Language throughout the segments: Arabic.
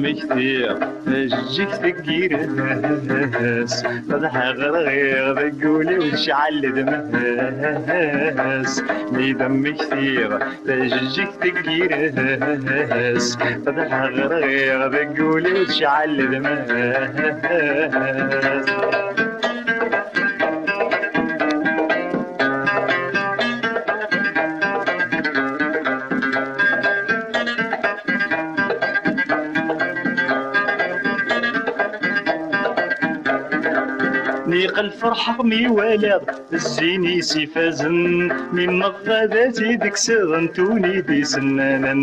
مكتير جيك تقيرس فضح غرغير بقولي وشعل دمهس ميدم كثير جيك تقيرس فضح غرغير بقولي وشعل دمهس نيق الفرحة مي ولد الزيني سيفازن من مغاداتي ديك سغنتوني دي سنانا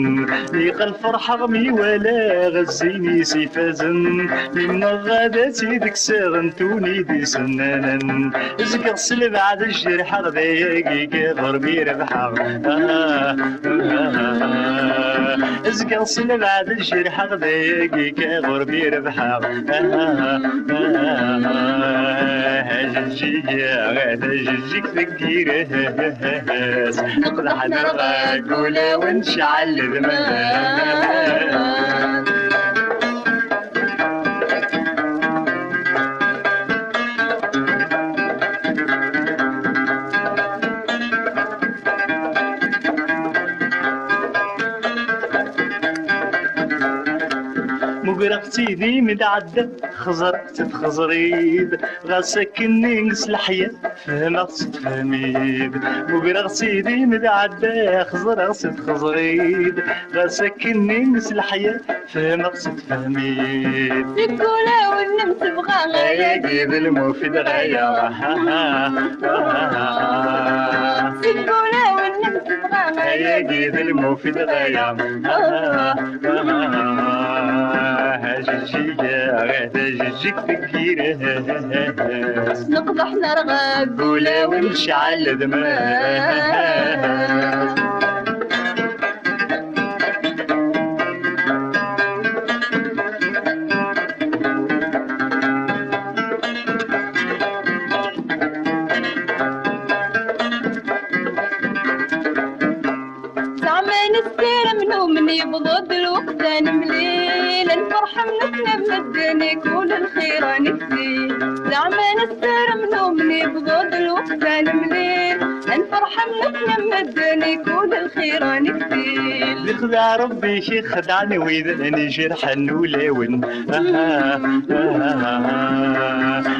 نيق الفرحة مي ولد الزيني سيفازن من مغاداتي ديك سغنتوني دي سنانا ازقر سلب عاد الجرح غداياكي غربي ربحة ازقر سلب عاد الجرح غداياكي غربي ربحة جيك ثقيرس نقضح نرغاقولا ونشعل دماغ مقرفتي دي مدعدة خزرت تخزريد غاسكني نقص الحياة فهمت تفهميد مقرفتي دي مدعدة خزرت تخزريد غاسكني نقص الحياة فهمت تفهميد تقولا والنمس بغا غاية جيب المفيد غاية تقولا والنمس بغا غاية جيب المفيد غاية جيك تقيرس نقضح نرغاقولا ونشعل دماغ زعما نسير منو من يبغض الوقت مليل الفرحة منتنا بمدني كل الخير نكفي زعما نسير منو من يبغض الوقت مليل الفرحة منتنا بمدني كل الخير نكفي بخدع ربي شي خدعني ويذني جرح نولون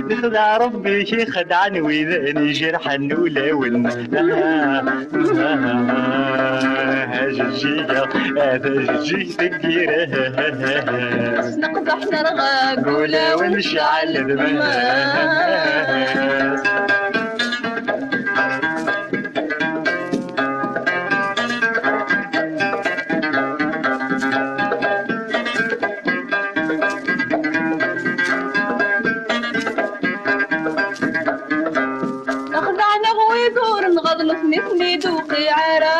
بخدع ربي شي خدعني ويذني جرح نولون جيك تقيرس نقضح نرغاقولا ونشعل دماغ نغضنف مثلي دوقي عرا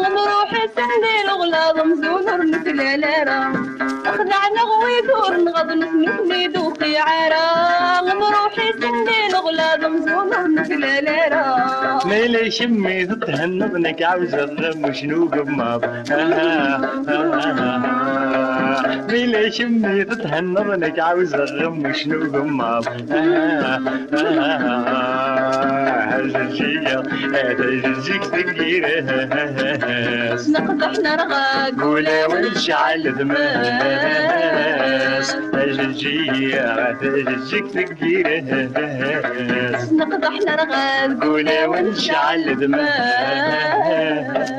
نروحي سندي الغلاظ مزونر مثل العرا اخدعنا غويدور نغضنف مثلي دوقي عرا نروحي سندي الغلاظ مزونر مثل العرا ليلي شمي تتهنضنك عاوز الرم وشنو قماض ليلي شمي تتهنضنك عاوز الرم وشنو قماض جيك تقيرس نقضح نرغاقولا ونشعل دماس جيك تقيرس نقضح نرغاقولا ونشعل دماس